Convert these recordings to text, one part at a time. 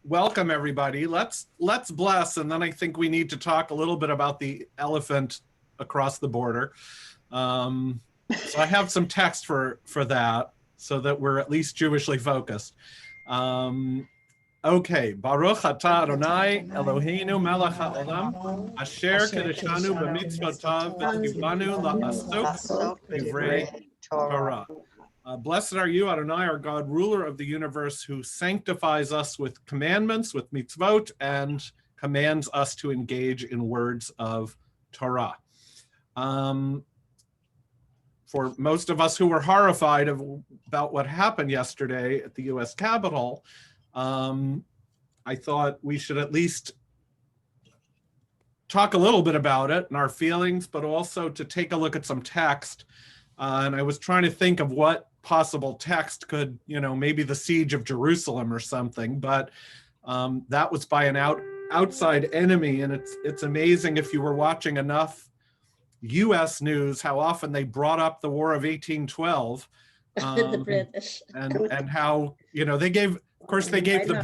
welcome everybody. Let's bless, and then I think we need to talk a little bit about the elephant across the border. So I have some text for that, so that we're at least Jewishly focused. Okay, Baruch atah Adonai Eloheinu melech haolam asher kedeshanu b'mitzvotav v'tzivanu la'asok divrei Torah. Blessed are you, Adonai, our God, ruler of the universe, who sanctifies us with commandments, with mitzvot, and commands us to engage in words of Torah. For most of us who were horrified about what happened yesterday at the US Capitol, I thought we should at least talk a little bit about it and our feelings, but also to take a look at some text. And I was trying to think of what possible text could, maybe the siege of Jerusalem or something, but that was by an outside enemy. And it's amazing, if you were watching enough US news, how often they brought up the War of 1812. The British. And how, they gave the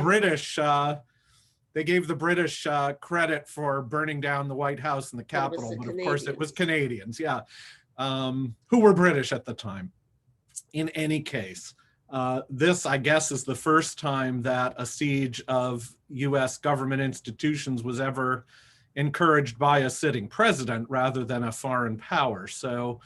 British credit for burning down the White House and the Capitol, but of course it was Canadians, who were British at the time. In any case, this, I guess, is the first time that a siege of US government institutions was ever encouraged by a sitting president rather than a foreign power. So,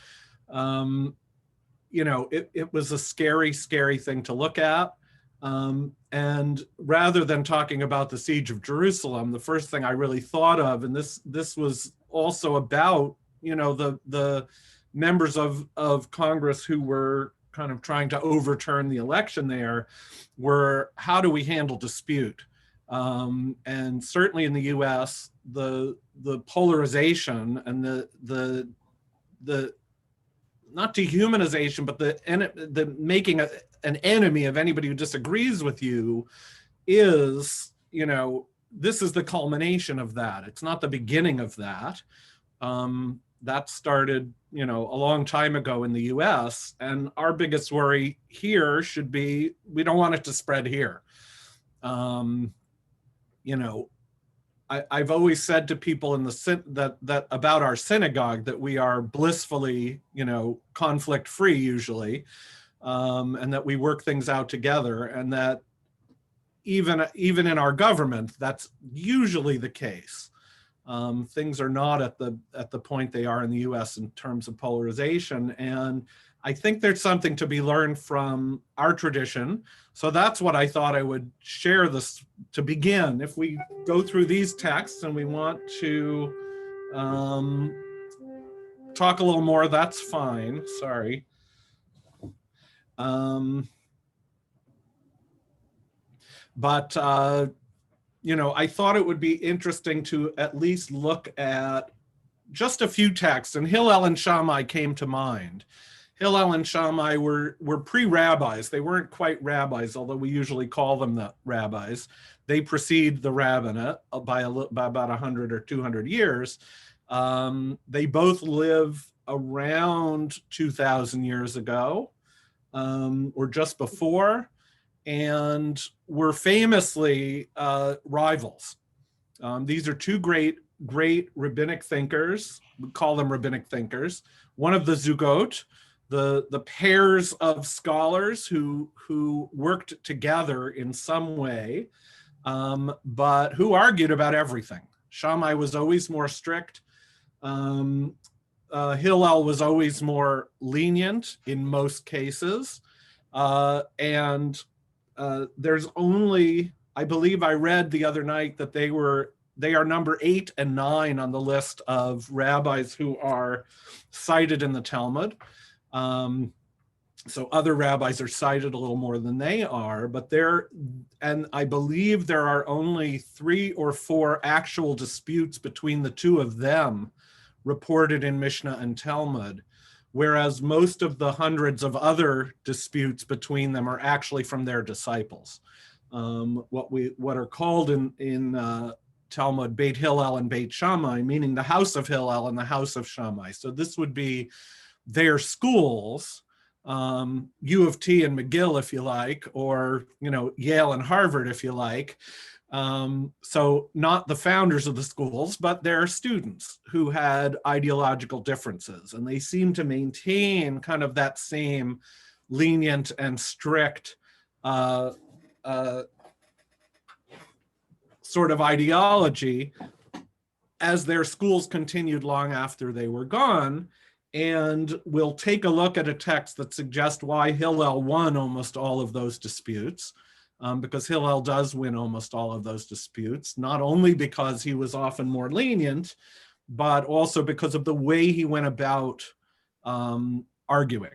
it was a scary, scary thing to look at. And rather than talking about the siege of Jerusalem, the first thing I really thought of, and this was also about, the members of Congress who were kind of trying to overturn the election there, were how do we handle dispute? And certainly in the US, the polarization and the not dehumanization, but the making an enemy of anybody who disagrees with you is, this is the culmination of that. It's not the beginning of that. That started, a long time ago in the US, and our biggest worry here should be, we don't want it to spread here. I've always said to people in that about our synagogue that we are blissfully, conflict-free usually, and that we work things out together, and that even in our government, that's usually the case. Things are not at the point they are in the US in terms of polarization, and I think there's something to be learned from our tradition. So that's what I thought I would share this to begin. If we go through these texts and we want to talk a little more, that's fine, sorry. But I thought it would be interesting to at least look at just a few texts, and Hillel and Shammai came to mind. Hillel and Shammai were pre-rabbis. They weren't quite rabbis, although we usually call them the rabbis. They precede the rabbinate by about 100 or 200 years. They both live around 2,000 years ago, or just before, and were famously rivals. These are two great rabbinic thinkers. We call them rabbinic thinkers. One of the Zugot, the pairs of scholars who worked together in some way, but who argued about everything. Shammai was always more strict. Hillel was always more lenient in most cases. And there's only, I believe I read the other night that they are number 8 and 9 on the list of rabbis who are cited in the Talmud. So other rabbis are cited a little more than they are, but and I believe there are only 3 or 4 actual disputes between the two of them reported in Mishnah and Talmud, whereas most of the hundreds of other disputes between them are actually from their disciples. What are called in Talmud Beit Hillel and Beit Shammai, meaning the house of Hillel and the house of Shammai. So this would be their schools, U of T and McGill, if you like, or, Yale and Harvard, if you like. So not the founders of the schools, but their students who had ideological differences. And they seem to maintain kind of that same lenient and strict sort of ideology as their schools continued long after they were gone. And we'll take a look at a text that suggests why Hillel won almost all of those disputes, because Hillel does win almost all of those disputes, not only because he was often more lenient, but also because of the way he went about arguing.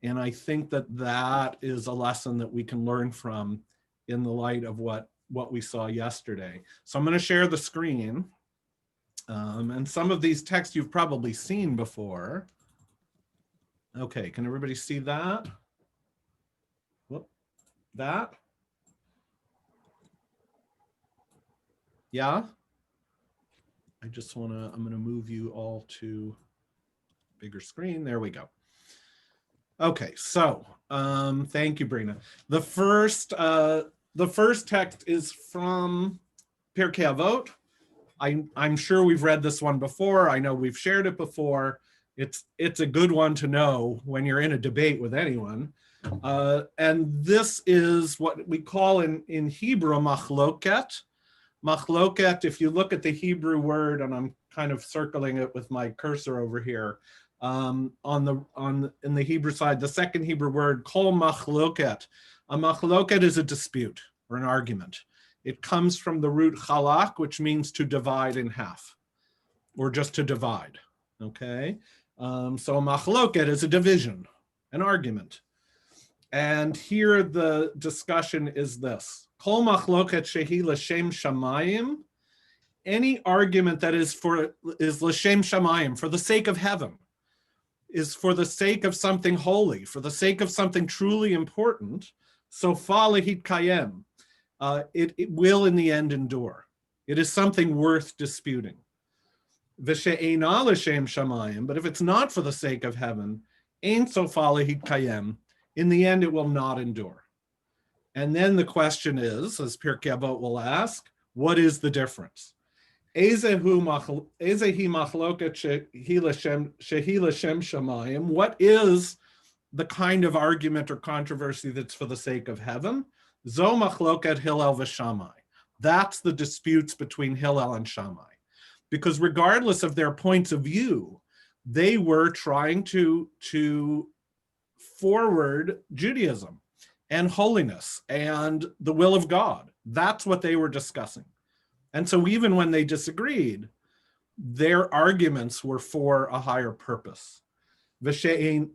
And I think that that is a lesson that we can learn from in the light of what we saw yesterday. So I'm going to share the screen. And some of these texts you've probably seen before. Okay, can everybody see that? Whoop, that? Yeah? I'm gonna move you all to bigger screen. There we go. Okay, so thank you, Brina. The first text is from Pirkei Avot. I'm sure we've read this one before. I know we've shared it before. It's a good one to know when you're in a debate with anyone. And this is what we call in Hebrew machloket. Machloket, if you look at the Hebrew word, and I'm kind of circling it with my cursor over here, in the Hebrew side, the second Hebrew word, kol machloket. A machloket is a dispute or an argument. It comes from the root chalak, which means to divide in half, or just to divide, okay? So a machloket is a division, an argument. And here the discussion is this. Kol machloket shehi l'shem shamayim, any argument that is l'shem shamayim, for the sake of heaven, is for the sake of something holy, for the sake of something truly important, so falehit kayem. It will in the end endure. It is something worth disputing. V'she'ena l'shem shamayim, but if it's not for the sake of heaven, ein so falehit kayem, in the end it will not endure. And then the question is, as Pirkei Avot will ask, what is the difference? Ezehi machloket shehi l'shem shamayim, what is the kind of argument or controversy that's for the sake of heaven? Zo machloket Hillel v'Shammai. That's the disputes between Hillel and Shammai. Because regardless of their points of view, they were trying to forward Judaism and holiness and the will of God. That's what they were discussing. And so even when they disagreed, their arguments were for a higher purpose. V'she'ena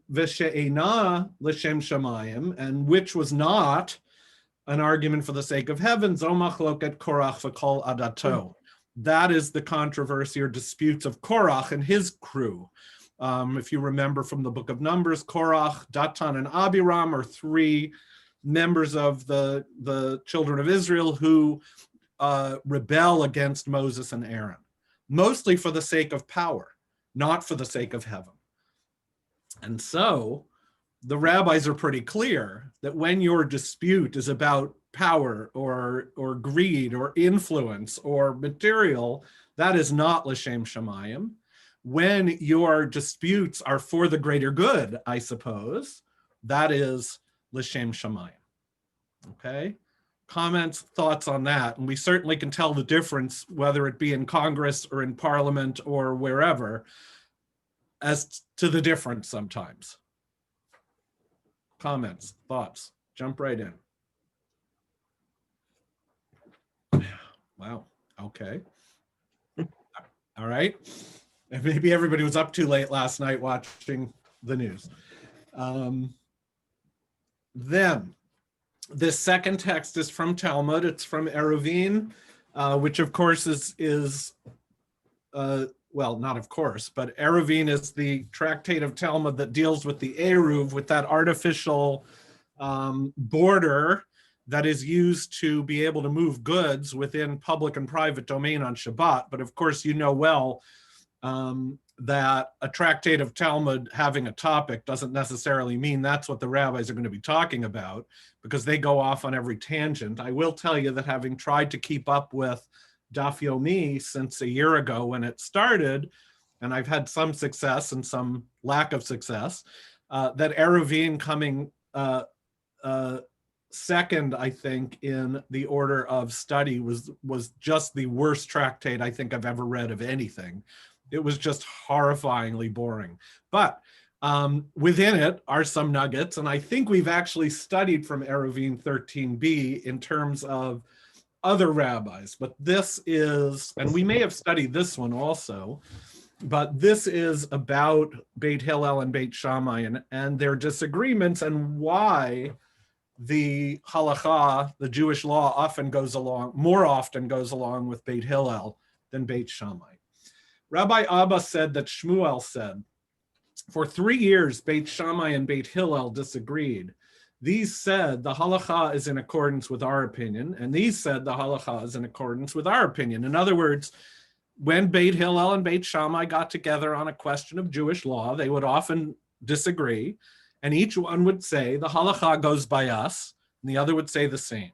l'shem shamayim, and which was not an argument for the sake of heaven, zo machloket Korach v'kol adato. That is the controversy or disputes of Korach and his crew. If you remember from the book of Numbers, Korach, Datan, and Abiram are three members of the children of Israel who rebel against Moses and Aaron, mostly for the sake of power, not for the sake of heaven. And so the rabbis are pretty clear that when your dispute is about power or greed or influence or material, that is not l'shem shamayim. When your disputes are for the greater good, I suppose, that is l'shem shamayim. Okay? Comments, thoughts on that? And we certainly can tell the difference, whether it be in Congress or in Parliament or wherever, as to the difference sometimes. Comments, thoughts, jump right in. Wow, okay. All right. Maybe everybody was up too late last night watching the news. Then, this second text is from Talmud. It's from Eruvin, which of course is well, not of course, but Eruvin is the tractate of Talmud that deals with the Eruv, with that artificial border that is used to be able to move goods within public and private domain on Shabbat. But of course, you know well, that a tractate of Talmud having a topic doesn't necessarily mean that's what the rabbis are going to be talking about, because they go off on every tangent. I will tell you that having tried to keep up with Daf Yomi since a year ago when it started, and I've had some success and some lack of success, that Eruvin coming second, I think, in the order of study was just the worst tractate I think I've ever read of anything. It was just horrifyingly boring. But within it are some nuggets, and I think we've actually studied from Eruvin 13b in terms of other rabbis. But this is, and we may have studied this one also, but this is about Beit Hillel and Beit Shammai and their disagreements and why the halakha, the Jewish law, more often goes along with Beit Hillel than Beit Shammai. Rabbi Abba said that Shmuel said, for 3 years, Beit Shammai and Beit Hillel disagreed. These said the halakha is in accordance with our opinion, and these said the halakha is in accordance with our opinion. In other words, when Beit Hillel and Beit Shammai got together on a question of Jewish law, they would often disagree, and each one would say the halakha goes by us, and the other would say the same.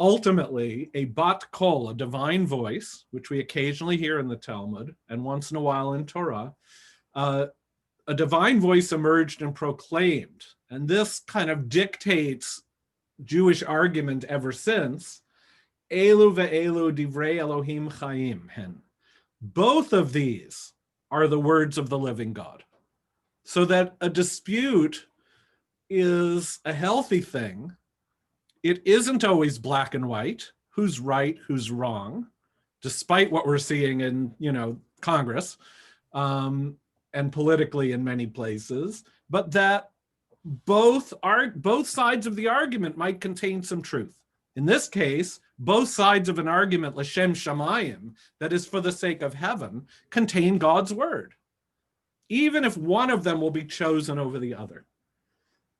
Ultimately, a bat kol, a divine voice, which we occasionally hear in the Talmud and once in a while in Torah, a divine voice emerged and proclaimed, and this kind of dictates Jewish argument ever since, Elu ve'elu divrei Elohim chaim hen. Both of these are the words of the living God. So that a dispute is a healthy thing. It isn't always black and white, who's right, who's wrong, despite what we're seeing in, Congress and politically in many places, but that both sides of the argument might contain some truth. In this case, both sides of an argument, l'shem shamayim, that is for the sake of heaven, contain God's word, even if one of them will be chosen over the other.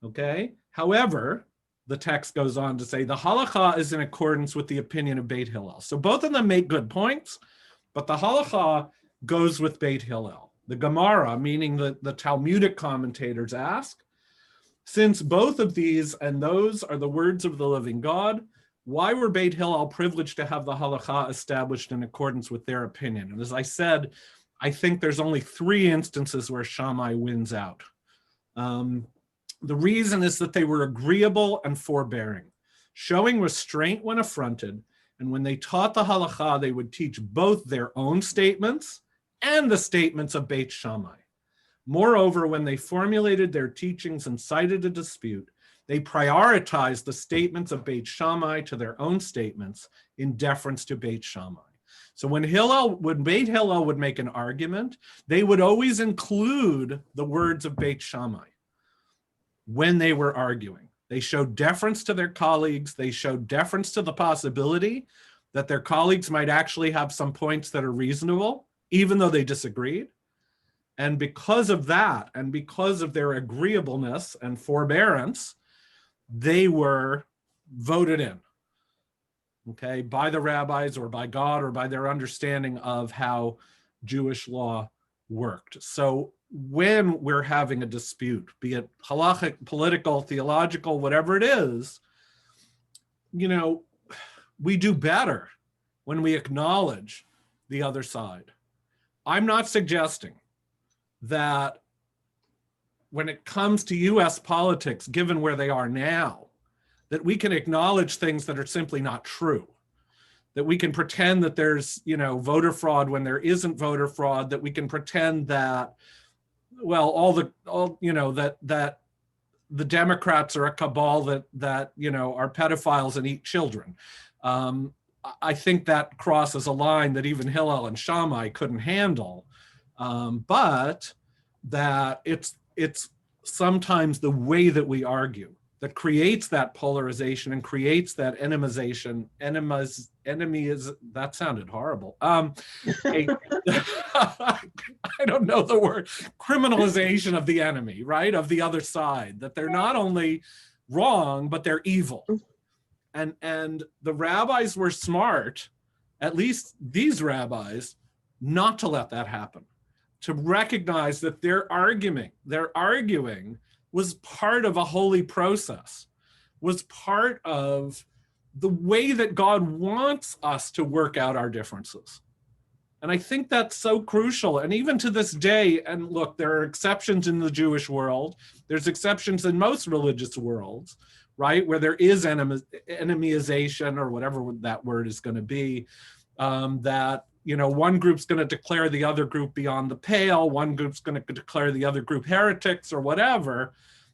Okay? However, the text goes on to say the halakha is in accordance with the opinion of Beit Hillel. So both of them make good points, but the halakha goes with Beit Hillel. The Gemara, meaning the Talmudic commentators, ask, since both of these and those are the words of the living God, why were Beit Hillel privileged to have the halakha established in accordance with their opinion? And as I said, I think there's only 3 instances where Shammai wins out. The reason is that they were agreeable and forbearing, showing restraint when affronted, and when they taught the halakha, they would teach both their own statements and the statements of Beit Shammai. Moreover, when they formulated their teachings and cited a dispute, they prioritized the statements of Beit Shammai to their own statements in deference to Beit Shammai. So when Beit Hillel would make an argument, they would always include the words of Beit Shammai when they were arguing. They showed deference to their colleagues. They showed deference to the possibility that their colleagues might actually have some points that are reasonable, even though they disagreed. And because of that, and because of their agreeableness and forbearance, they were voted in, okay, by the rabbis or by God or by their understanding of how Jewish law worked. So when we're having a dispute, be it halachic, political, theological, whatever it is, we do better when we acknowledge the other side. I'm not suggesting that when it comes to US politics, given where they are now, that we can acknowledge things that are simply not true, that we can pretend that there's, voter fraud when there isn't voter fraud, that we can pretend that, that the Democrats are a cabal that are pedophiles and eat children. I think that crosses a line that even Hillel and Shammai couldn't handle. But that it's sometimes the way that we argue that creates that polarization and creates that that sounded horrible. I don't know the word, criminalization of the enemy, right? Of the other side, that they're not only wrong, but they're evil. And the rabbis were smart, at least these rabbis, not to let that happen. to recognize that their arguing was part of a holy process, was part of the way that God wants us to work out our differences. And I think that's so crucial. And even to this day, and look, there are exceptions in the Jewish world. There's exceptions in most religious worlds, right? Where there is enemization, or whatever that word is going to be, that, you know, one group's going to declare the other group beyond the pale. One group's going to declare the other group heretics or whatever.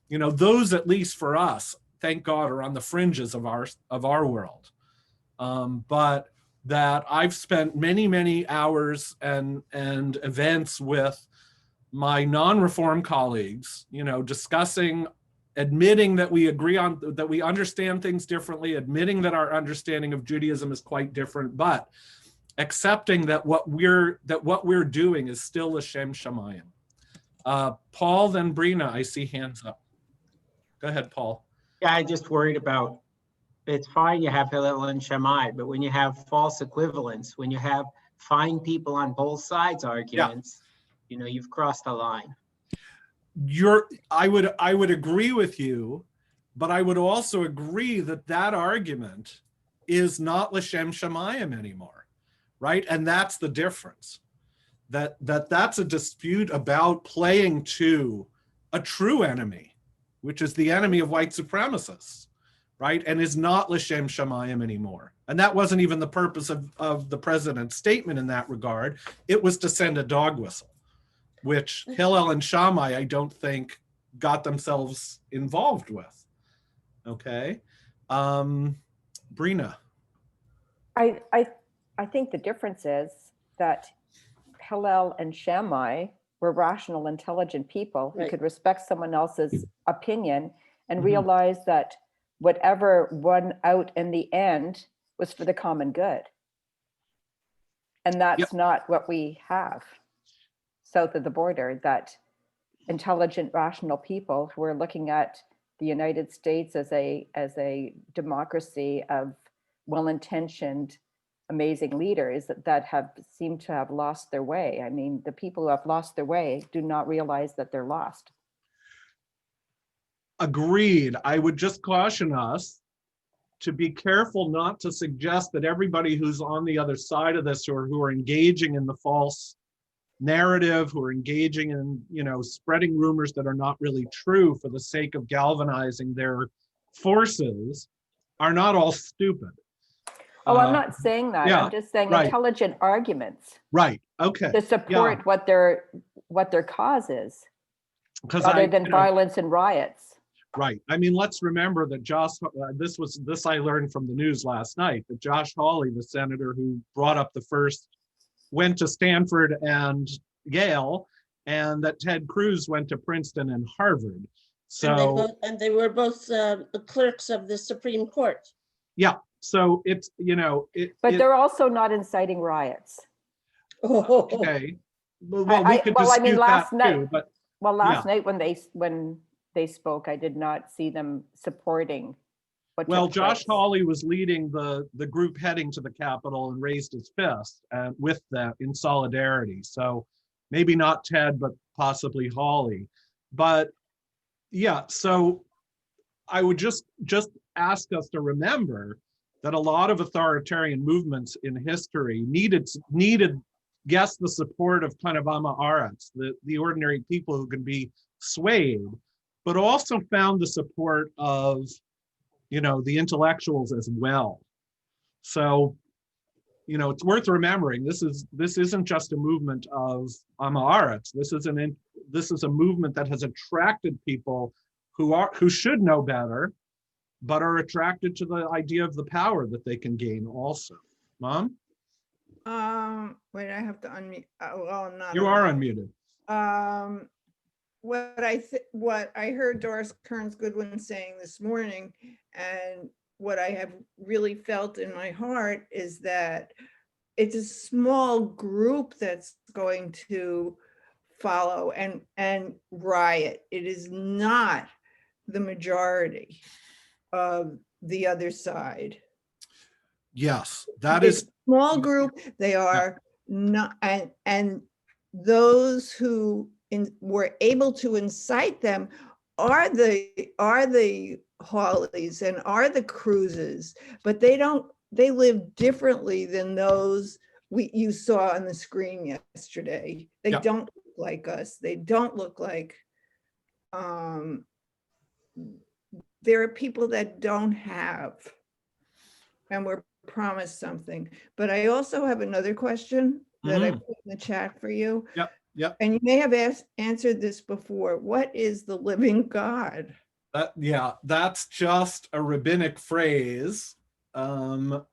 You know, those, at least for us, thank God, are on the fringes of our world. But that I've spent many, many hours and events with my non-Reform colleagues, you know, discussing, admitting that we agree on, that we understand things differently, admitting that our understanding of Judaism is quite different, but accepting that what we're doing is still L'Shem Shamayim. Paul, then Brina, I see hands up. Go ahead, Paul. Yeah, I just worried about, it's fine you have Hillel and Shammai, but when you have false equivalence, when you have fine people on both sides arguments, you know, you've crossed the line. I would agree with you, but I would also agree that that argument is not L'Shem Shamayim anymore, right? And that's the difference. That's a dispute about playing to a true enemy, which is the enemy of white supremacists, right? And is not L'Shem Shamayim anymore. And that wasn't even the purpose of the president's statement in that regard. It was to send a dog whistle, which Hillel and Shammai, I don't think, got themselves involved with. Okay. Brina. I think the difference is that Hillel and Shammai were rational, intelligent people who could respect someone else's opinion and realize that whatever won out in the end was for the common good. And that's not what we have south of the border, that intelligent, rational people who are looking at the United States as a democracy of well-intentioned, amazing leaders that have seemed to have lost their way. I mean, the people who have lost their way do not realize that they're lost. Agreed. I would just caution us to be careful not to suggest that everybody who's on the other side of this, or who are engaging in the false narrative, who are engaging in, you know, spreading rumors that are not really true for the sake of galvanizing their forces, are not all stupid. Oh, I'm not saying that. Yeah, I'm just saying right. Intelligent arguments Right. Okay. to support what their cause is, rather than violence and riots. Right. I mean, let's remember that this I learned from the news last night, that Josh Hawley, the senator who brought up the first, went to Stanford and Yale, and that Ted Cruz went to Princeton and Harvard. So they were both the clerks of the Supreme Court. Yeah. So it's, you know, but they're also not inciting riots. Okay. Well, we could dispute that too, but last night when they spoke, I did not see them supporting what took Josh place. Hawley was leading the group heading to the Capitol and raised his fist with that in solidarity. So maybe not Ted, but possibly Hawley. But yeah, so I would just ask us to remember that a lot of authoritarian movements in history needed yes, the support of kind of Amma Aretz, the ordinary people who can be swayed, but also found the support of, you know, the intellectuals as well. So, you know, it's worth remembering this isn't just a movement of Amma Aretz. This is a movement that has attracted people who should know better, but are attracted to the idea of the power that they can gain also. Mom? Wait, I have to unmute. Well, I'm not. You are unmuted. What I heard Doris Kearns Goodwin saying this morning, and what I have really felt in my heart, is that it's a small group that's going to follow and riot. It is not the majority of the other side. Yes, that is small group. They are not, and those who were able to incite them are the Harleys and are the cruises, but they live differently than those you saw on the screen yesterday. They Yeah. don't look like us. They don't look like, there are people that don't have, and we're promised something. But I also have another question that I put in the chat for you. Yep. And you may have answered this before. What is the living God? That's just a rabbinic phrase that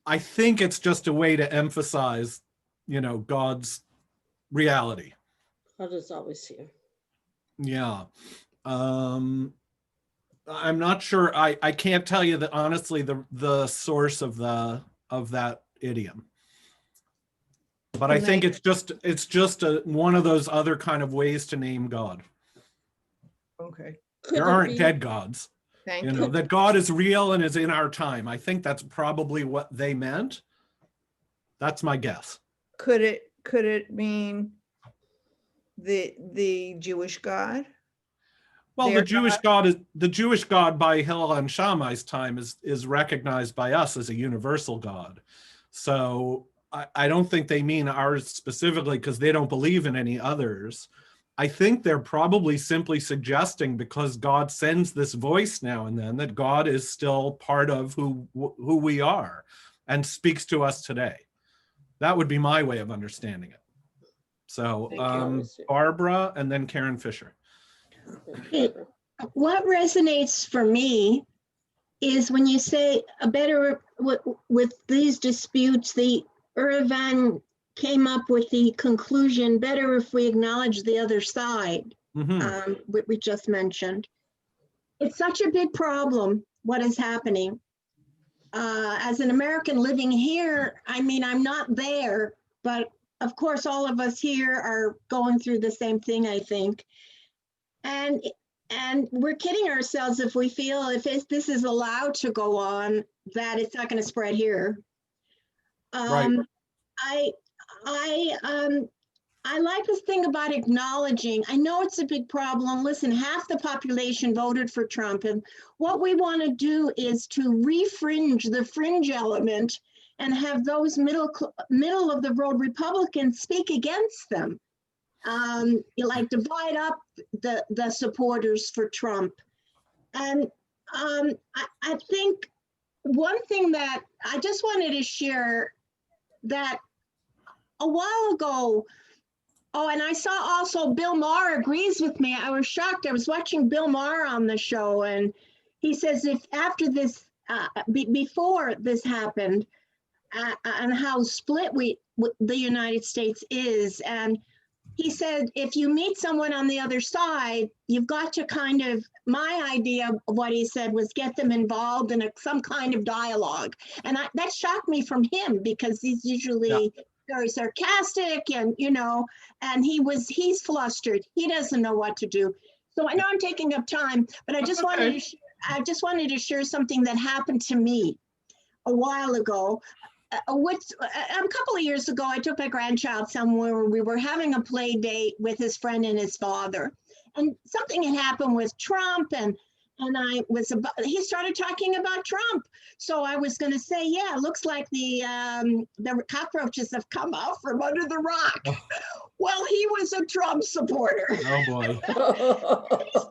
I think it's just a way to emphasize, God's reality. God is always here. Yeah. I'm not sure. I can't tell you that honestly the source of that idiom. But I think it's just one of those other kind of ways to name God. Okay, Could There it aren't be- dead gods. thank You you. know, that God is real and is in our time. I think that's probably what they meant. That's my guess. Could it mean the Jewish God? Well, Their the Jewish God by Hillel and Shammai's time is recognized by us as a universal God. So I don't think they mean ours specifically because they don't believe in any others. I think they're probably simply suggesting, because God sends this voice now and then, that God is still part of who we are and speaks to us today. That would be my way of understanding it. So Barbara and then Karen Fisher. What resonates for me is when you say a better with these disputes, the Uravan came up with the conclusion, better if we acknowledge the other side, what we just mentioned. It's such a big problem, what is happening. As an American living here, I mean, I'm not there, but of course, all of us here are going through the same thing, I think. And we're kidding ourselves if we feel if this is allowed to go on, that it's not going to spread here. Right. I like this thing about acknowledging. I know it's a big problem. Listen, half the population voted for Trump, and what we want to do is to refringe the fringe element and have those middle of the road Republicans speak against them. You like divide up the supporters for Trump. And I think one thing that I just wanted to share that a while ago, and I saw also Bill Maher agrees with me. I was shocked. I was watching Bill Maher on the show, and he says if after this, before this happened, and how split the United States is, and he said, if you meet someone on the other side, you've got to kind of, my idea of what he said was get them involved in some kind of dialogue. And that shocked me from him because he's usually very sarcastic and, and he's flustered. He doesn't know what to do. So I know I'm taking up time, but I just wanted to share something that happened to me a while ago. A couple of years ago, I took my grandchild somewhere where we were having a play date with his friend and his father. And something had happened with Trump he started talking about Trump. So I was going to say, yeah, it looks like the cockroaches have come out from under the rock. Oh. Well, he was a Trump supporter. Oh boy. He started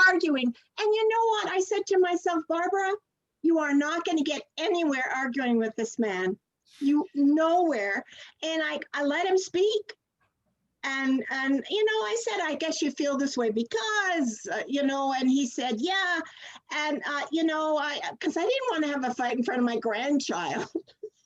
arguing. And you know what? I said to myself, Barbara, you are not going to get anywhere arguing with this man. Nowhere. And I let him speak. And I said, I guess you feel this way because, and he said, yeah. And, because I didn't want to have a fight in front of my grandchild.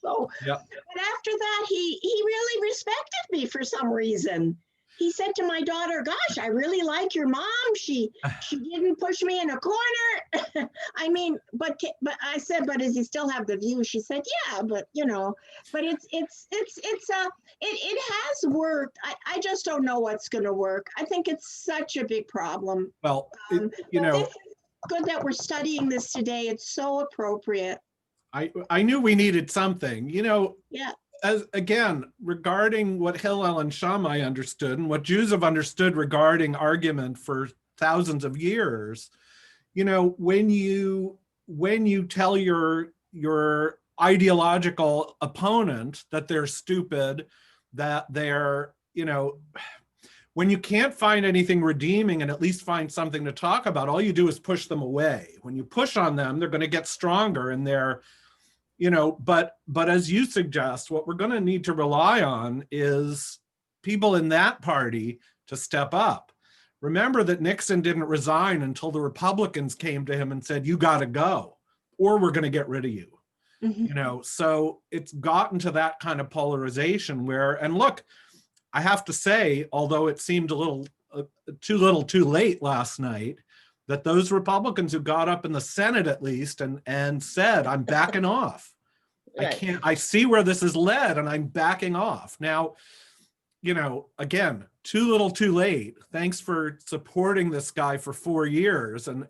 So, But after that, he really respected me for some reason. He said to my daughter, gosh, I really like your mom. She didn't push me in a corner. I mean, but I said, but does he still have the view? She said, yeah, but but it has worked. I just don't know what's going to work. I think it's such a big problem. Well, This is good that we're studying this today. It's so appropriate. I knew we needed something, Yeah. as again, regarding what Hillel and Shammai understood and what Jews have understood regarding argument for thousands of years, you know, when you tell your ideological opponent that they're stupid, that they're, you know, when you can't find anything redeeming and at least find something to talk about, all you do is push them away. When you push on them, they're going to get stronger, and they're, you know, but as you suggest, what we're going to need to rely on is people in that party to step up. Remember that Nixon didn't resign until the Republicans came to him and said, you got to go, or we're going to get rid of you. Mhm. You know, so it's gotten to that kind of polarization where, and look, I have to say, although it seemed a little too late last night, that those Republicans who got up in the Senate at least and said, I'm backing off. Right. I see where this is led and I'm backing off. Now, you know, again, too little too late. Thanks for supporting this guy for 4 years and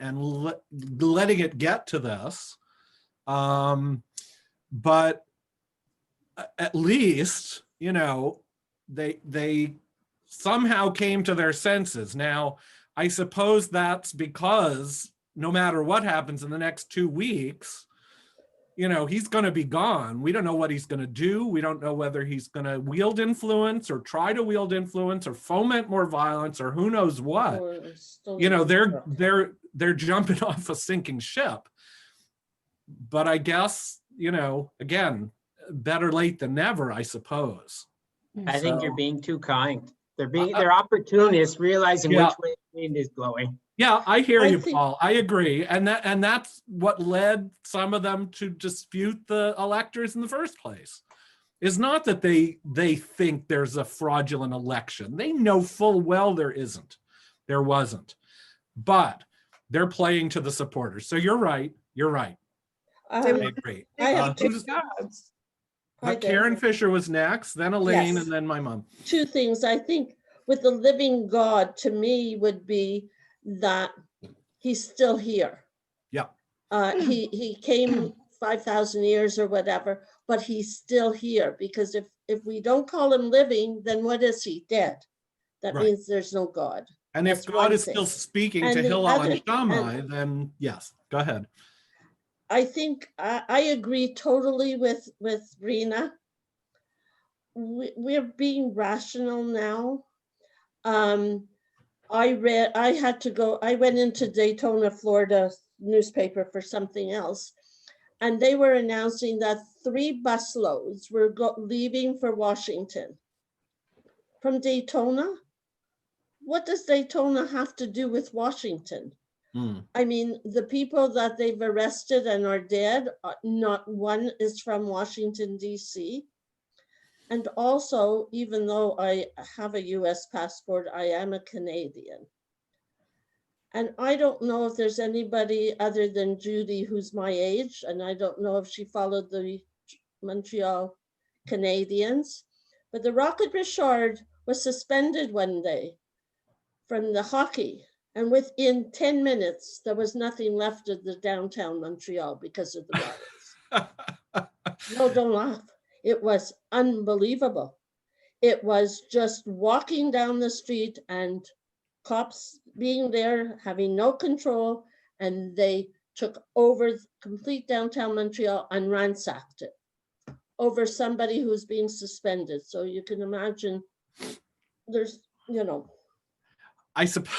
letting it get to this. But at least, you know, they somehow came to their senses. Now, I suppose that's because no matter what happens in the next 2 weeks, you know, he's going to be gone. We don't know what he's going to do. We don't know whether he's going to wield influence or try to wield influence or foment more violence or who knows what. Or still You know, Europe. they're jumping off a sinking ship. But I guess, you know, again, better late than never, I suppose. I think So- you're being too kind. They're opportunists realizing Yeah. which way the wind is blowing. Yeah, I hear I you, think- Paul. I agree. And that's what led some of them to dispute the electors in the first place. Is not that they think there's a fraudulent election. They know full well there isn't. There wasn't. But they're playing to the supporters. So you're right. You're right. They I Um, want agree. I have two who's- jobs. Hi there. Karen Fisher was next, then Elaine, Yes. and then my mom. Two things. I think with the living God, to me, would be that he's still here. Yeah. He came 5,000 years or whatever, but he's still here, because if we don't call him living, then what is he? Dead. That Right. means there's no God. And if That's God one is thing. still speaking And to the Hillel other- and Shammai, then yes, go ahead. I think I agree totally with Rena. We're being rational now. I went into Daytona, Florida newspaper for something else, and they were announcing that 3 busloads were leaving for Washington from Daytona. What does Daytona have to do with Washington? Hmm. I mean, the people that they've arrested and are dead, not one is from Washington, D.C. And also, even though I have a US passport, I am a Canadian. And I don't know if there's anybody other than Judy who's my age, and I don't know if she followed the Montreal Canadiens, but the Rocket Richard was suspended one day from the hockey. And within 10 minutes, there was nothing left of the downtown Montreal because of the riots. No, don't laugh. It was unbelievable. It was just walking down the street and cops being there, having no control, and they took over complete downtown Montreal and ransacked it over somebody who's being suspended. So you can imagine there's, you know. I suppose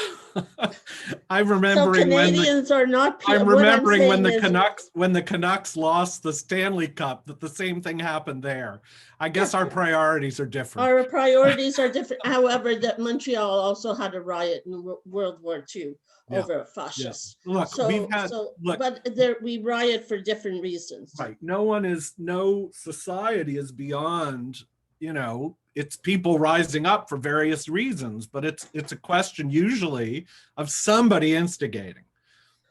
I'm So remembering Canadians are not. I'm what I'm remembering when saying the is- Canucks lost the Stanley Cup, that the same thing happened there. I guess our priorities are different. Our priorities are different. However, that Montreal also had a riot in World War II Yeah, over fascists. Look, look, But we riot for different reasons. right. No society is beyond, you know, it's people rising up for various reasons, but it's a question usually of somebody instigating,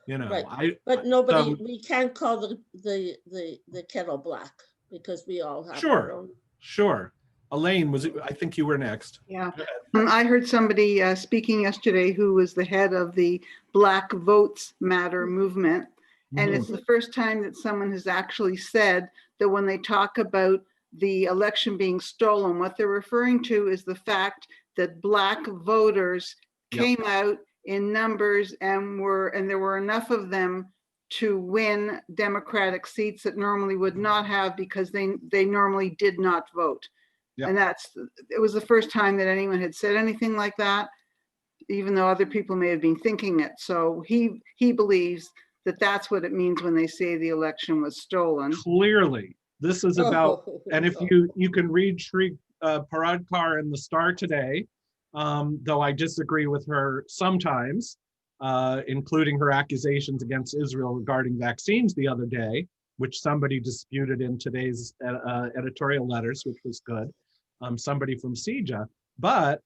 you know. Right. But nobody, so- we can't call the kettle black, because we all have Sure. our own. Sure. Elaine, I think you were next. Yeah, I heard somebody speaking yesterday who was the head of the Black Votes Matter movement. And Mhm. it's the first time that someone has actually said that when they talk about the election being stolen. What they're referring to is the fact that Black voters came out in numbers and there were enough of them to win Democratic seats that normally would not have, because they normally did not vote. Yeah. And it was the first time that anyone had said anything like that, even though other people may have been thinking it. So he believes that that's what it means when they say the election was stolen. Clearly, this is about, Oh, and if you can read Shri Paradkar in the Star today, though I disagree with her sometimes, including her accusations against Israel regarding vaccines the other day, which somebody disputed in today's editorial letters, which was good. Somebody from CEJA, but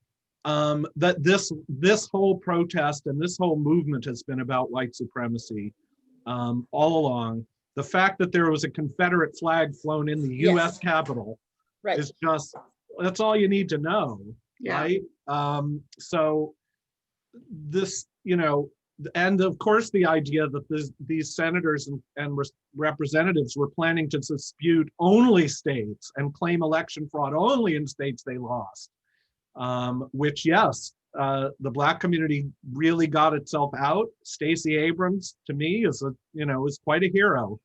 that this whole protest and this whole movement has been about white supremacy all along. The fact that there was a Confederate flag flown in the U.S. Capitol right. is just, that's all you need to know, right? So this, and of course the idea that these senators and representatives were planning to dispute only states and claim election fraud only in states they lost, which yes, the Black community really got itself out. Stacey Abrams, to me, is quite a hero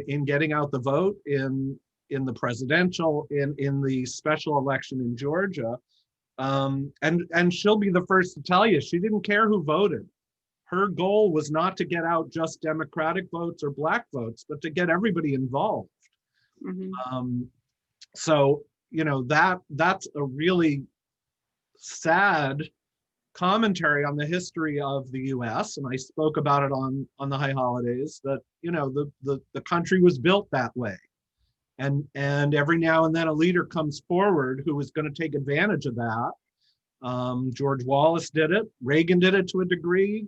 in getting out the vote in the presidential, in the special election in Georgia. And she'll be the first to tell you, she didn't care who voted. Her goal was not to get out just Democratic votes or Black votes, but to get everybody involved. Mm-hmm. So, that's a really sad commentary on the history of the US. And I spoke about it on the high holidays, that, the country was built that way. And every now and then a leader comes forward who is going to take advantage of that. George Wallace did it. Reagan did it to a degree.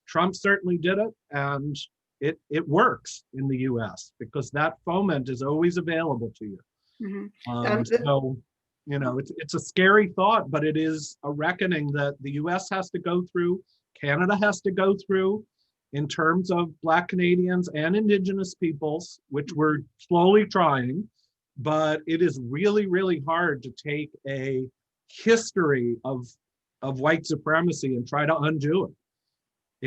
Trump certainly did it, and it works in the U.S. because that foment is always available to you. Mm-hmm. So, it's a scary thought, but it is a reckoning that the U.S. has to go through, Canada has to go through, in terms of Black Canadians and Indigenous peoples, which we're slowly trying, but it is really, really hard to take a history of white supremacy and try to undo it.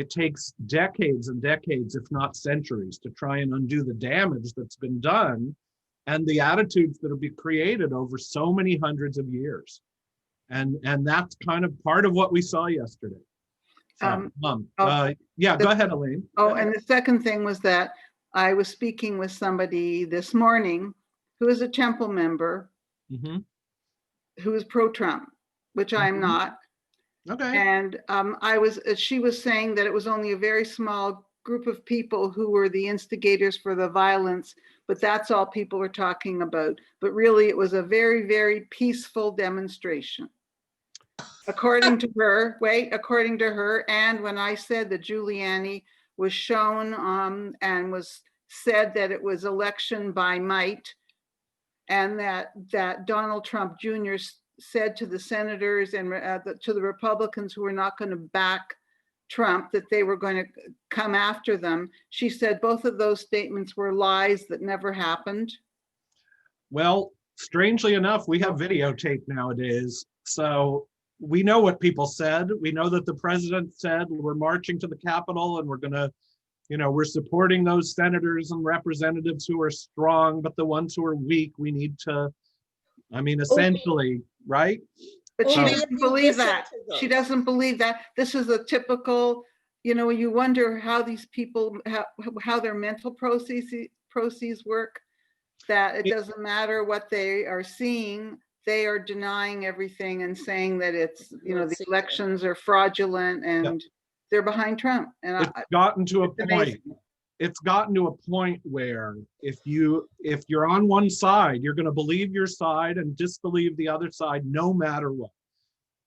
It takes decades and decades, if not centuries, to try and undo the damage that's been done and the attitudes that have been created over so many hundreds of years. And that's kind of part of what we saw yesterday. So, go ahead, Elaine. And the second thing was that I was speaking with somebody this morning who is a Temple member, who is pro-Trump, which I am not. Okay. And she was saying that it was only a very small group of people who were the instigators for the violence, but that's all people were talking about. But really, it was a very, very peaceful demonstration. According to her, and when I said that Giuliani was shown and was said that it was election by might, and that Donald Trump Jr. said to the senators and to the Republicans who were not going to back Trump that they were going to come after them, she said both of those statements were lies that never happened. Well, strangely enough, we have videotape nowadays, so we know what people said. We know that the president said we're marching to the Capitol and we're going to, we're supporting those senators and representatives who are strong, but the ones who are weak, we need to, essentially, right? But she doesn't believe that. She doesn't believe that. This is a typical, you wonder how these people, how their mental processes work, that it doesn't matter what they are seeing. They are denying everything and saying that it's, the elections are fraudulent and they're behind Trump. And it's gotten to a point. It's gotten to a point where if you're on one side, you're going to believe your side and disbelieve the other side, no matter what.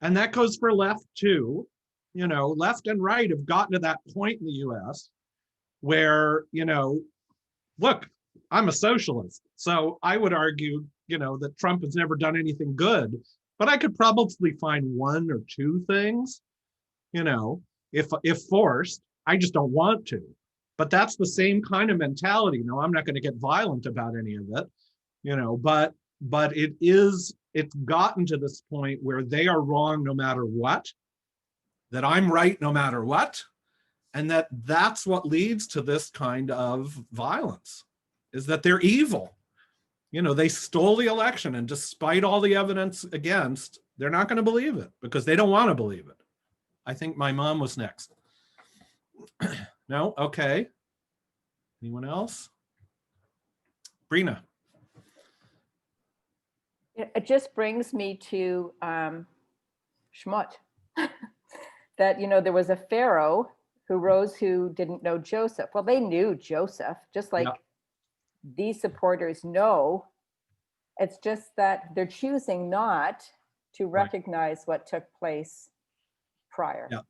And that goes for left too. Left and right have gotten to that point in the U.S. where, look, I'm a socialist, so I would argue, that Trump has never done anything good, but I could probably find one or two things, if forced. I just don't want to. But that's the same kind of mentality. No, I'm not going to get violent about any of it. but it's gotten to this point where they are wrong no matter what, that I'm right no matter what, and that's what leads to this kind of violence, is that they're evil. They stole the election, and despite all the evidence against, they're not going to believe it because they don't want to believe it. I think my mom was next. No? Okay. Anyone else? Brina. It just brings me to Shmut, that, there was a Pharaoh who rose who didn't know Joseph. Well, they knew Joseph, just like these supporters know. It's just that they're choosing not to recognize what took place prior. Yeah.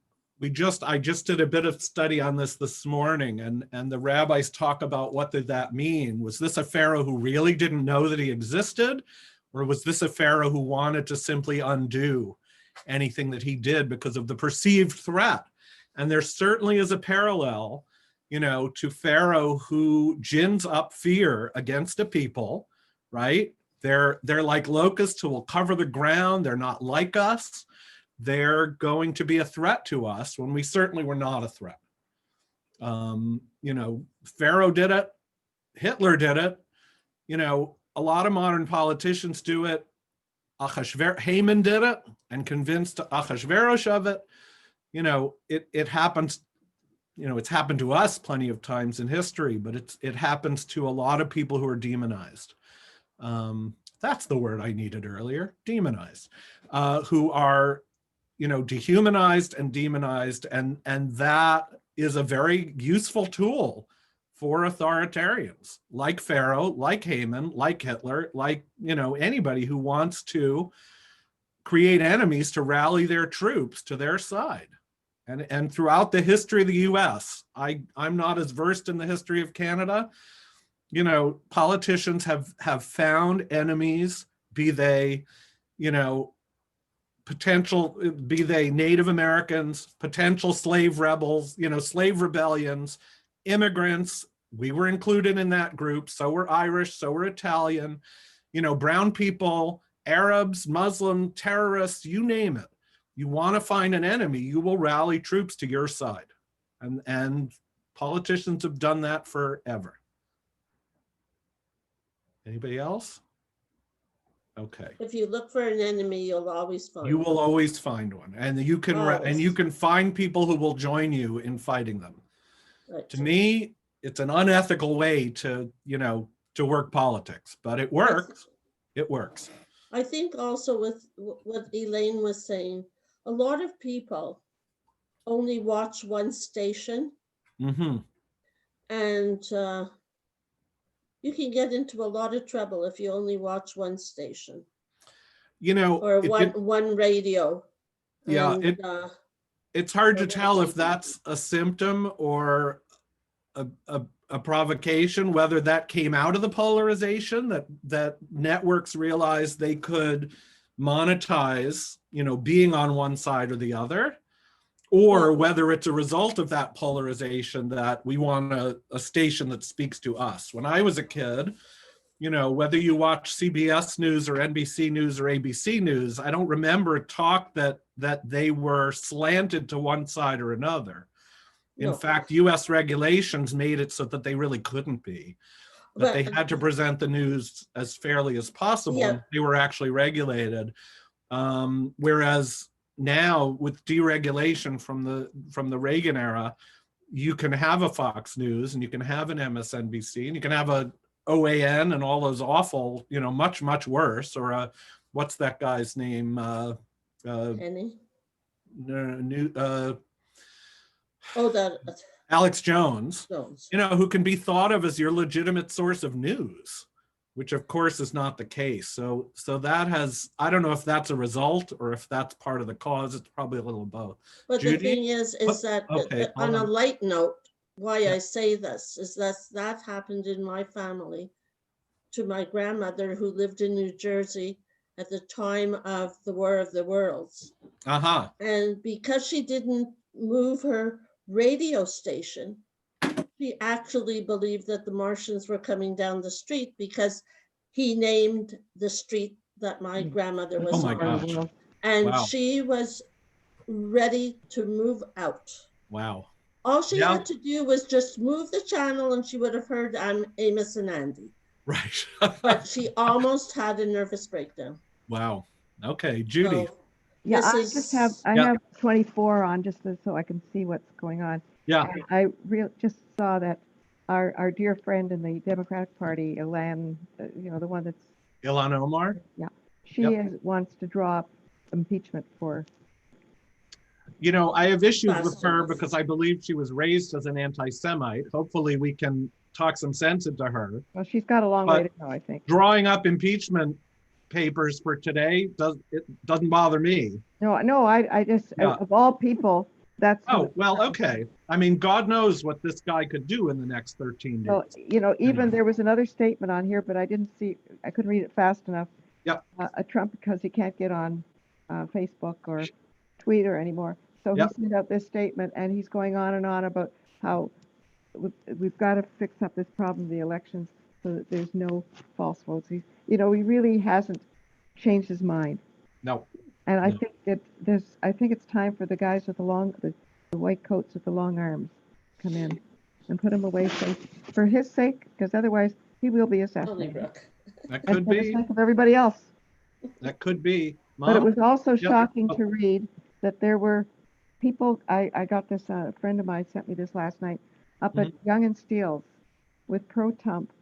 I just did a bit of study on this morning, and the rabbis talk about what did that mean. Was this a Pharaoh who really didn't know that he existed? Or was this a Pharaoh who wanted to simply undo anything that he did because of the perceived threat? And there certainly is a parallel, to Pharaoh who gins up fear against a people, right? They're like locusts who will cover the ground. They're not like us. They're going to be a threat to us when we certainly were not a threat. Pharaoh did it. Hitler did it. A lot of modern politicians do it. Haman did it and convinced Ahasuerus of it. It happens, it's happened to us plenty of times in history, but it happens to a lot of people who are demonized. That's the word I needed earlier, demonized, who are, dehumanized and demonized. And that is a very useful tool for authoritarians like Pharaoh, like Haman, like Hitler, like, anybody who wants to create enemies to rally their troops to their side. And throughout the history of the US, I'm not as versed in the history of Canada. Politicians have found enemies, be they, be they Native Americans, potential slave rebels, slave rebellions, immigrants. We were included in that group. So were Irish, so were Italian, brown people, Arabs, Muslim, terrorists, you name it. You want to find an enemy, you will rally troops to your side. And politicians have done that forever. Anybody else? Okay. If you look for an enemy, you'll always find You one. will always find one, and you can find people who will join you in fighting them. Right. To me, it's an unethical way to work politics, but it works. It works. I think also with what Elaine was saying, a lot of people only watch one station, Mm-hmm. and you can get into a lot of trouble if you only watch one station or one radio. Yeah, and, it's hard to or tell if something. that's a symptom or a provocation, whether that came out of the polarization that networks realized they could monetize, being on one side or the other, or whether it's a result of that polarization that we want a station that speaks to us. When I was a kid, whether you watch CBS News or NBC News or ABC News, I don't remember talk that they were slanted to one side or another. In fact, US regulations made it so that they really couldn't be. That they had to present the news as fairly as possible. Yeah. And they were actually regulated. Whereas now with deregulation from the Reagan era, you can have a Fox News and you can have an MSNBC and you can have a OAN and all those awful, much, much worse, or what's that guy's name? Penny? Alex Jones, Jones. who can be thought of as your legitimate source of news, which of course is not the case. So that has, I don't know if that's a result or if that's part of the cause. It's probably a little of both. But Judy? the thing is that Okay, on a hold on. light note, why I say this is that happened in my family to my grandmother who lived in New Jersey at the time of the War of the Worlds. Uh-huh. And because she didn't move her radio station, she actually believed that the Martians were coming down the street because he named the street that my grandmother was Oh my on. gosh. And Wow. she was ready to move out. Wow. All she Yeah. had to do was just move the channel and she would have heard Amos and Andy. Right. But she almost had a nervous breakdown. Wow. Okay, Judy. So Yeah, this I is- just have, I Yeah. have 24 on just so I can see what's going on. Yeah. And I just saw that our dear friend in the Democratic Party, Ilan, the one that's, Ilhan Omar. she Yep. wants to draw up impeachment for, You know, I have issues with her Blasphemous. because I believe she was raised as an anti-Semite. Hopefully we can talk some sense into her. well, she's got a long way to go, I think. Drawing up impeachment papers for today doesn't bother me. No, I just, Yeah. of all people, that's. Oh, well, okay. I mean, God knows what this guy could do in the next 13 days. Well, even Anyway. there was another statement on here, but I couldn't read it fast enough. Yep. A Trump, because he can't get on Facebook or Twitter anymore. So Yep. he sent out this statement and he's going on and on about how we've got to fix up this problem of the elections so that there's no false votes. He really hasn't changed his mind. No. And I No. think I think it's time for the guys with the white coats with the long arms come in and put him away for his sake, because otherwise he will be assassinated. Donnybrook. That And could for the be. sake of everybody else. That could be. But it Mom? was also Yep. shocking to read that there were people, I got this, a friend of mine sent me this last night, up at Mm-hmm. Young and Steele's with pro-Trump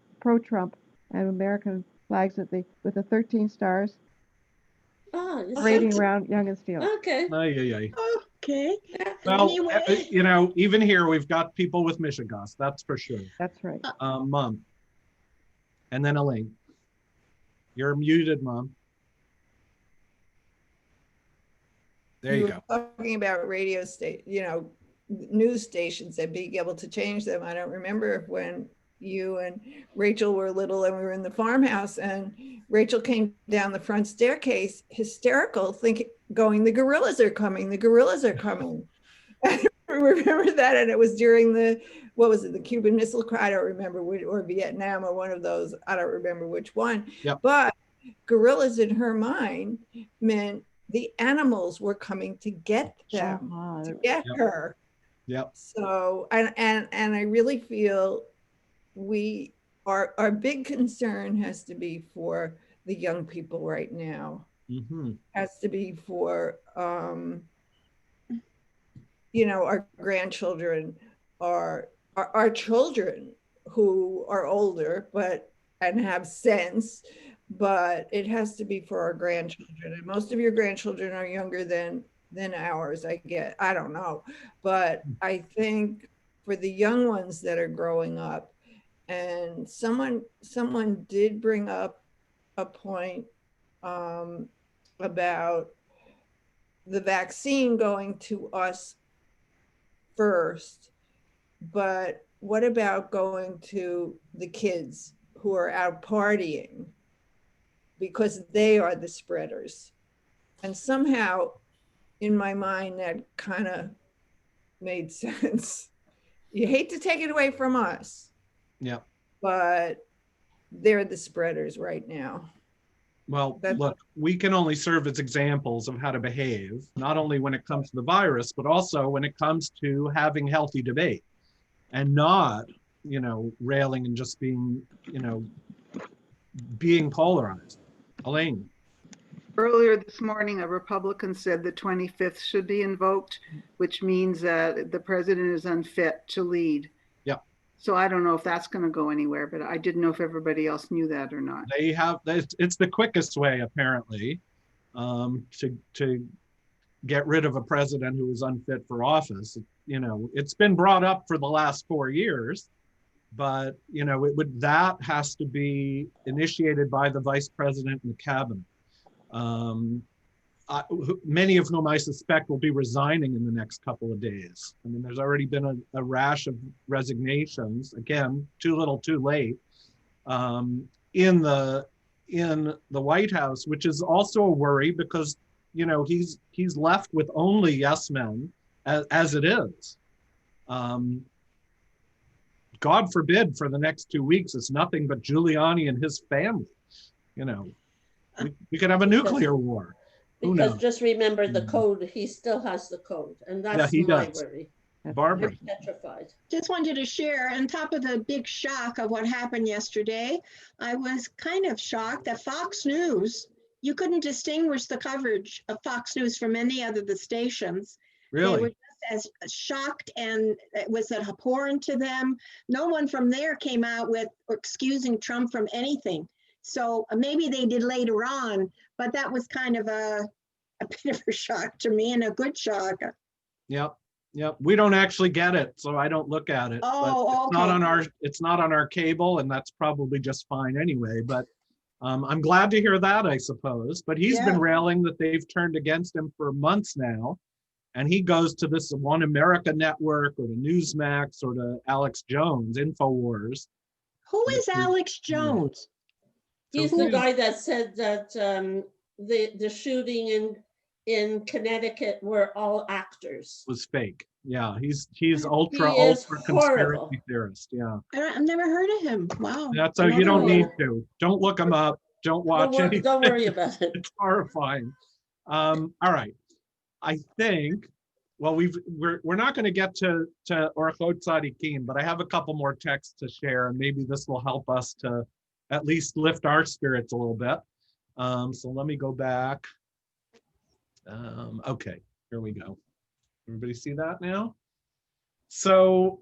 and American flags with the 13 stars Ah, you parading see? around Young and Steele's. Okay. Ay, ay, ay. Okay. Well, Anyway. you know, even here we've got people with Michigas, that's for sure. That's right. Mom. And then Elaine. You're muted, Mom. There you were go. Talking about radio news stations and being able to change them. I don't remember when you and Rachel were little and we were in the farmhouse and Rachel came down the front staircase, hysterical, going, the gorillas are coming, the gorillas are coming. I remember that, and it was during the Cuban Missile Crisis, I don't remember, or Vietnam, or one of those, I don't remember which one. Yep. But gorillas in her mind meant the animals were coming to get them, Uh-huh. to get Yep. her. Yep. So, and I really feel our big concern has to be for the young people right now, Mm-hmm. has to be for, our grandchildren, our children who are older, and have sense, but it has to be for our grandchildren. And most of your grandchildren are younger than ours, I don't know. But I think for the young ones that are growing up, and someone did bring up a point about the vaccine going to us first, but what about going to the kids who are out partying, because they are the spreaders? And somehow in my mind that kind of made sense. You hate to take it away from us, Yeah. but they're the spreaders right now. Well, That's- look, we can only serve as examples of how to behave, not only when it comes to the virus, but also when it comes to having healthy debate and not, railing and just being, being polarized. Elaine. Earlier this morning, a Republican said the 25th should be invoked, which means that the president is unfit to lead. Yep. So I don't know if that's going to go anywhere, but I didn't know if everybody else knew that or not. It's the quickest way, apparently, to get rid of a president who is unfit for office. It's been brought up for the last 4 years, but, that has to be initiated by the vice president and the cabinet. Many of whom I suspect will be resigning in the next couple of days. I mean, there's already been a rash of resignations, again, too little, too late, in the White House, which is also a worry because, he's left with only yes men as it is. God forbid for the next 2 weeks, it's nothing but Giuliani and his family. You know, we could have a nuclear war. Who Because knows? just remember the code, he still has the code, and Yeah, that's he my does. worry. Barbara. I'm petrified. Just wanted to share, on top of the big shock of what happened yesterday, I was kind of shocked that Fox News, you couldn't distinguish the coverage of Fox News from any other of the stations. They were Really? just as shocked, and it was abhorrent to them. No one from there came out with excusing Trump from anything. So maybe they did later on, but that was kind of a bit of a shock to me, and a good shock. Yep. Yep. We don't actually get it, so I don't look at it. But Oh, it's not okay. on our cable, and that's probably just fine anyway. But I'm glad to hear that, I suppose. But he's been Yeah. railing that they've turned against him for months now. And he goes to this One America Network or to Newsmax or to Alex Jones, InfoWars. Who is Alex Jones? He's So the he's- guy that said that the shooting in Connecticut were all actors. was fake. Yeah, he's ultra He is ultra horrible. conspiracy theorist. Yeah, I've never heard of him. Wow. that's so you don't know. need to. Don't look him up. Don't watch anything. Don't worry about it. It's horrifying. All right, I think. Well, we're not going to get to Orchot Tzadikim, but I have a couple more texts to share, and maybe this will help us to at least lift our spirits a little bit. So let me go back. Okay, here we go. Everybody see that now? So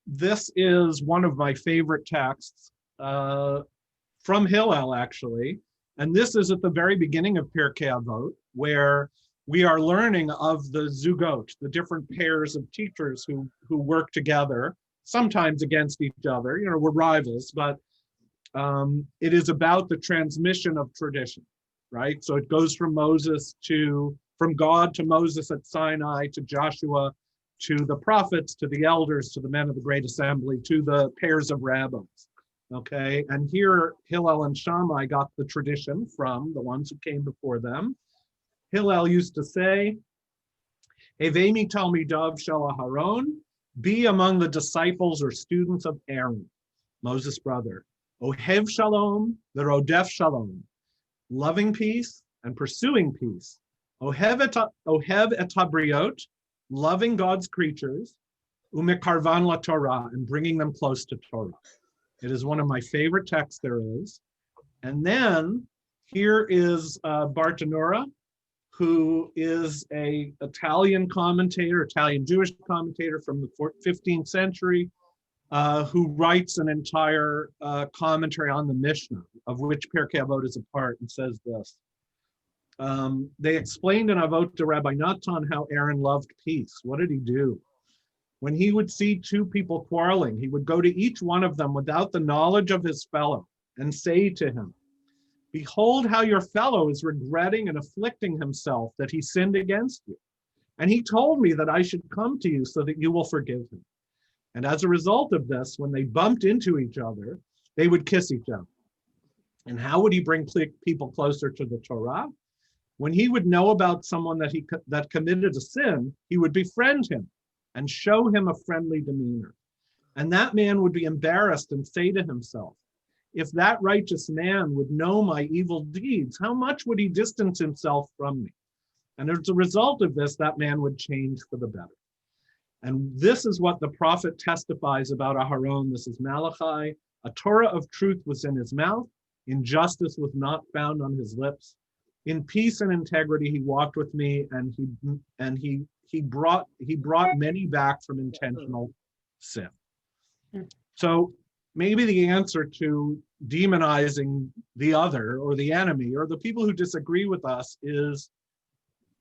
this is one of my favorite texts from Hillel, actually. And this is at the very beginning of Pirkei Avot, where we are learning of the zugot, the different pairs of teachers who work together, sometimes against each other. You know, we're rivals, but it is about the transmission of tradition, right? So it goes from God to Moses at Sinai, to Joshua, to the prophets, to the elders, to the men of the great assembly, to the pairs of rabbis. Okay, and here Hillel and Shammai got the tradition from the ones who came before them. Hillel used to say, Hevemi Talmidav Shel Aharon, be among the disciples or students of Aaron, Moses' brother. Ohev Shalom, the Rodef Shalom, loving peace and pursuing peace. Ohev et habriot, loving God's creatures, umekarvan la Torah, and bringing them close to Torah. It is one of my favorite texts there is. And then here is Bartonura, who is a Italian Jewish commentator from the 15th century, who writes an entire commentary on the Mishnah, of which Pirkei Avot is a part, and says this. They explained in Avot to Rabbi Natan how Aaron loved peace. What did he do? When he would see two people quarreling, he would go to each one of them without the knowledge of his fellow and say to him, behold how your fellow is regretting and afflicting himself that he sinned against you. And he told me that I should come to you so that you will forgive him. And as a result of this, when they bumped into each other, they would kiss each other. And how would he bring people closer to the Torah? When he would know about someone that committed a sin, he would befriend him and show him a friendly demeanor. And that man would be embarrassed and say to himself, if that righteous man would know my evil deeds, how much would he distance himself from me? And as a result of this, that man would change for the better. And this is what the prophet testifies about Aharon. This is Malachi. A Torah of truth was in his mouth. Injustice was not found on his lips. In peace and integrity, he walked with me, and he brought many back from intentional sin. So maybe the answer to demonizing the other or the enemy or the people who disagree with us is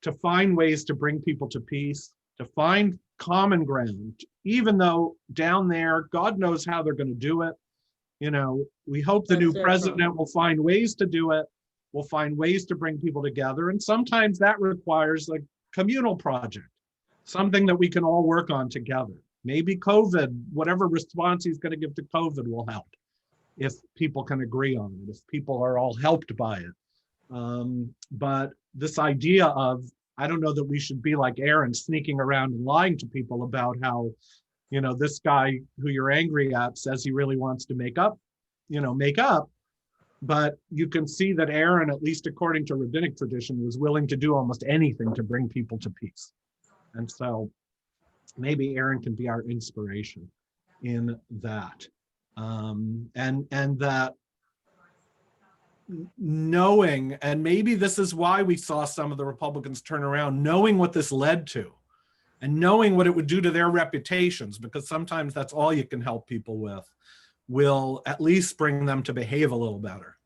to find ways to bring people to peace, to find common ground, even though down there, God knows how they're going to do it. You know, we hope the new president will find ways to do it. We'll find ways to bring people together. And sometimes that requires a communal project, something that we can all work on together. Maybe COVID, whatever response he's going to give to COVID will help if people can agree on it, if people are all helped by it. But this idea of, I don't know that we should be like Aaron, sneaking around and lying to people about how, you know, this guy who you're angry at says he really wants to make up. But you can see that Aaron, at least according to rabbinic tradition, was willing to do almost anything to bring people to peace. And so maybe Aaron can be our inspiration in that. And that knowing, and maybe this is why we saw some of the Republicans turn around, knowing what this led to and knowing what it would do to their reputations, because sometimes that's all you can help people with, will at least bring them to behave a little better.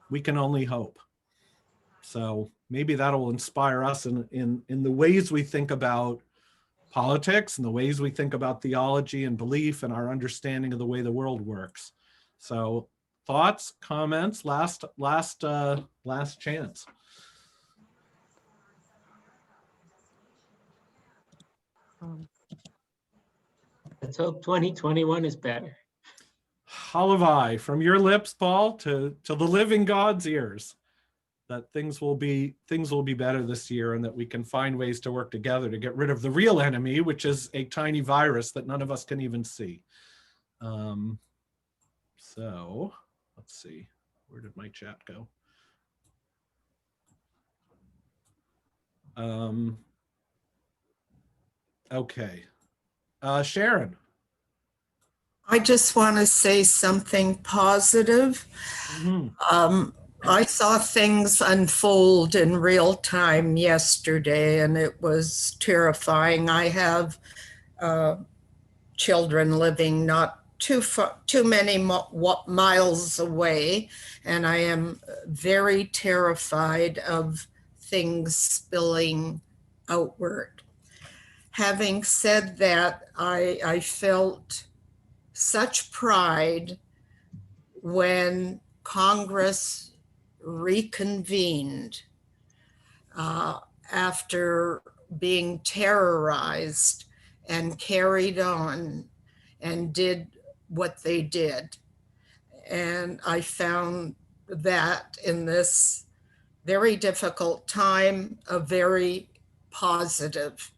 We can only hope. So maybe that'll inspire us in the ways we think about politics and the ways we think about theology and belief and our understanding of the way the world works. So thoughts, comments, last chance. Let's hope 2021 is better. Halavai, from your lips, Paul, to the living God's ears, that things will be better this year, and that we can find ways to work together to get rid of the real enemy, which is a tiny virus that none of us can even see. So let's see, where did my chat go? Okay, Sharon. I just want to say something positive. I saw things unfold in real time yesterday, and it was terrifying. I have children living not too many miles away, and I am very terrified of things spilling outward. Having said that, I felt such pride when Congress reconvened after being terrorized and carried on and did what they did. And I found that in this very difficult time, a very positive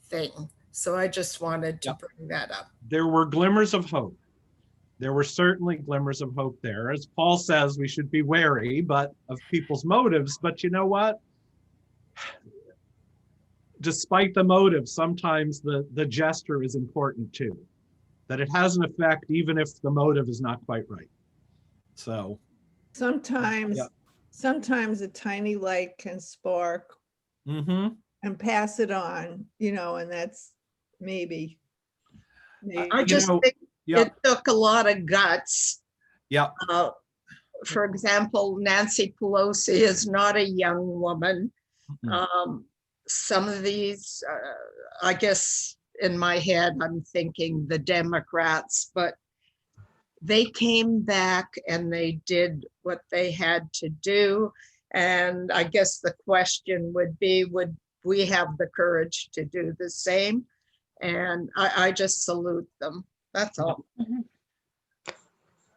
thing. So I just wanted to bring that up. There were glimmers of hope. There were certainly glimmers of hope there. As Paul says, we should be wary of people's motives. But you know what? Despite the motive, sometimes the gesture is important too. That it has an effect even if the motive is not quite right. So Sometimes a tiny light can spark and pass it on, and that's maybe. I just think it took a lot of guts. Yeah. For example, Nancy Pelosi is not a young woman. Some of these, I guess in my head, I'm thinking the Democrats, but they came back and they did what they had to do. And I guess the question would be, would we have the courage to do the same? And I just salute them. That's all.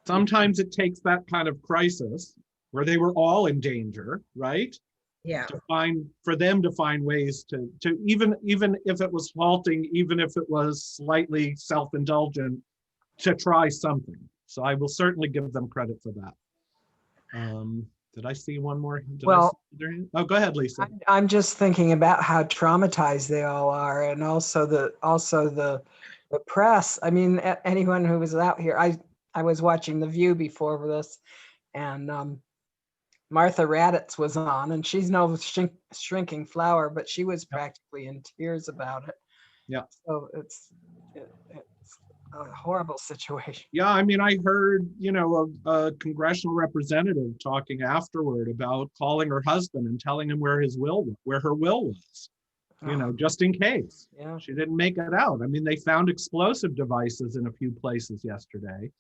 Sometimes it takes that kind of crisis where they were all in danger, right? Yeah. For them to find ways to even if it was halting, even if it was slightly self-indulgent, to try something. So I will certainly give them credit for that. Did I see one more? Oh, go ahead, Lisa. I'm just thinking about how traumatized they all are, and also the press. I mean, anyone who was out here, I was watching The View before this, and Martha Raddatz was on, and she's no shrinking flower, but she was practically in tears about it. Yeah. So it's a horrible situation. Yeah, I mean, I heard, a congressional representative talking afterward about calling her husband and telling him where her will was, just in case. Yeah. She didn't make it out. I mean, they found explosive devices in a few places yesterday.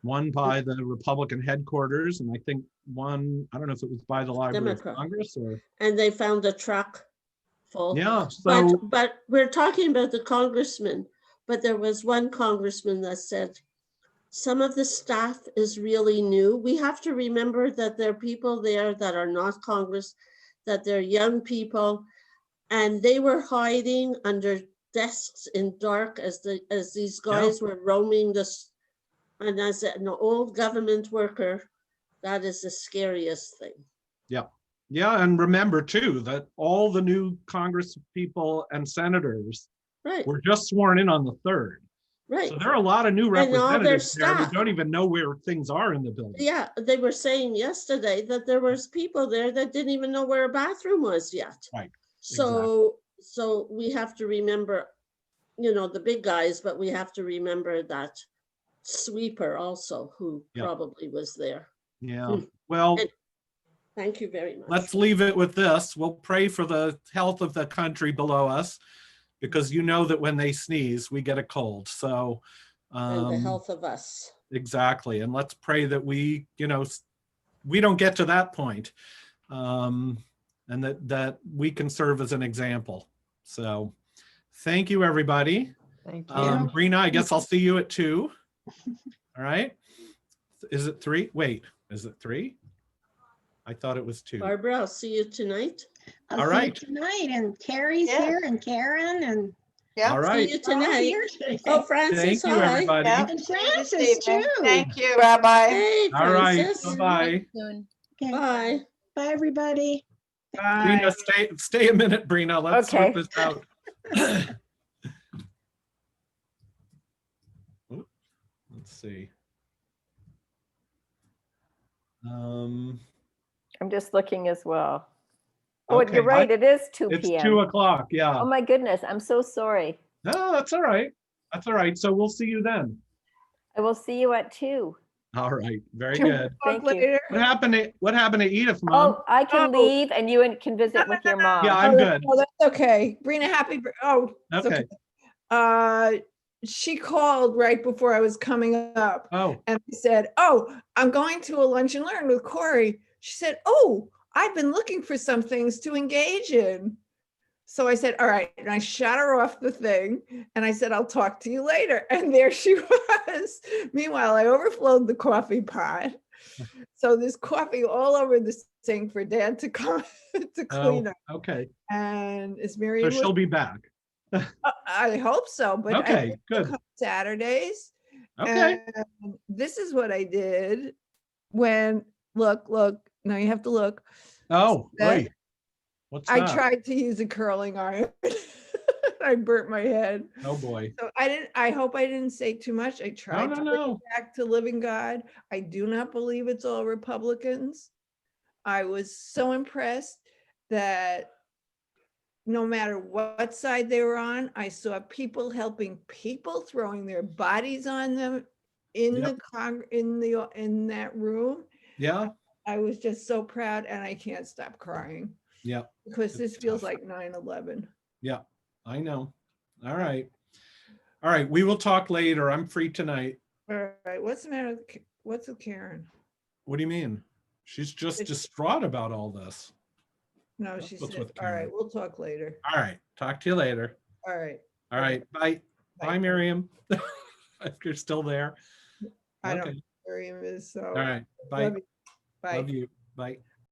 One by the Republican headquarters, and I think one, I don't know if it was by the Library of Congress or. And they found a truck full. Yeah. So. But we're talking about the congressman. But there was one congressman that said, some of the staff is really new. We have to remember that there are people there that are not Congress, that they're young people, and they were hiding under desks in dark as these guys were roaming And as an old government worker, that is the scariest thing. Yeah, and remember too, that all the new Congress people and senators Right, were just sworn in on the 3rd. right. So there are a lot of new And all their representatives there who staff. don't even know where things are in the building. Yeah, they were saying yesterday that there was people there that didn't even know where a bathroom was yet. Right, So we have to remember, you know, the big guys, but we have to remember that sweeper also who Yeah. probably was there. Yeah, well, And thank you very much. let's leave it with this. We'll pray for the health of the country below us, because you know that when they sneeze, we get a cold. So And the health of us. exactly. And let's pray that we, you know, we don't get to that point, and that we can serve as an example. So thank you, everybody. Thank you. Brina, I guess I'll see you at 2. All right. Is it 3? Wait, is it 3? I thought it was 2. Barbara, I'll see you tonight. I'll All see you right. tonight, and Carrie's Yeah. here, and Karen, and Yeah. All See right. you we're all tonight. here today. Oh, Francis, Thank you, hi. everybody. Yeah. And See you this Francis evening. too. Thank you, Rabbi. Hey, All right. Francis. Bye-bye. Okay. Bye. Bye, everybody. Brina, stay a minute, Brina. Let's sort Okay. this out. Oop, let's see. I'm just looking as well. Oh, Okay, you're right. It is 2 It's p.m. 2 o'clock. Yeah. Oh my goodness. I'm so sorry. No, that's all right. That's all right. So we'll see you then. I will see you at 2. All right. Very good. Thank Talk you. later. What happened to Edith, Mom? Oh, I can Oh. leave and you can visit with your mom. Yeah, I'm good. Oh, that's okay. Brina, it's Okay. She called right before I was coming up Oh, and said, "Oh, I'm going to a lunch and learn with Corey." She said, "Oh, I've been looking for some things to engage in." So I said, "All right." And I shot her off the thing and I said, "I'll talk to you later." And there she was. Meanwhile, I overflowed the coffee pot. So there's coffee all over the sink for Dad to come to clean up. okay. And is So Mary? she'll be back. I hope so, but I Okay, think she'll good. come Saturdays. Okay. And this is what I did when, look, now you have to look. Oh, that- wait. What's I that? tried to use a curling iron. I burnt my head. Oh, boy. So I hope I didn't say too much. I tried to bring no. it back to living God. I do not believe it's all Republicans. I was so impressed that no matter what side they were on, I saw people helping people, throwing their bodies on them in Yep. in that room. Yeah. I was just so proud, and I can't stop crying Yeah. because this It's feels tough. like 9/11. Yeah. I know. All right. All right. We will talk later. I'm free tonight. All right, what's the matter? What's with Karen? What do you mean? She's just It's- distraught about all this. No, That's she what's said, with all right, Karen. we'll talk later. All right. Talk to you later. All right. All right. Bye. Bye. Bye, Miriam. If you're still there. I don't Okay. know where he is, so. All right. Bye. Love you. Bye. Love you. Bye.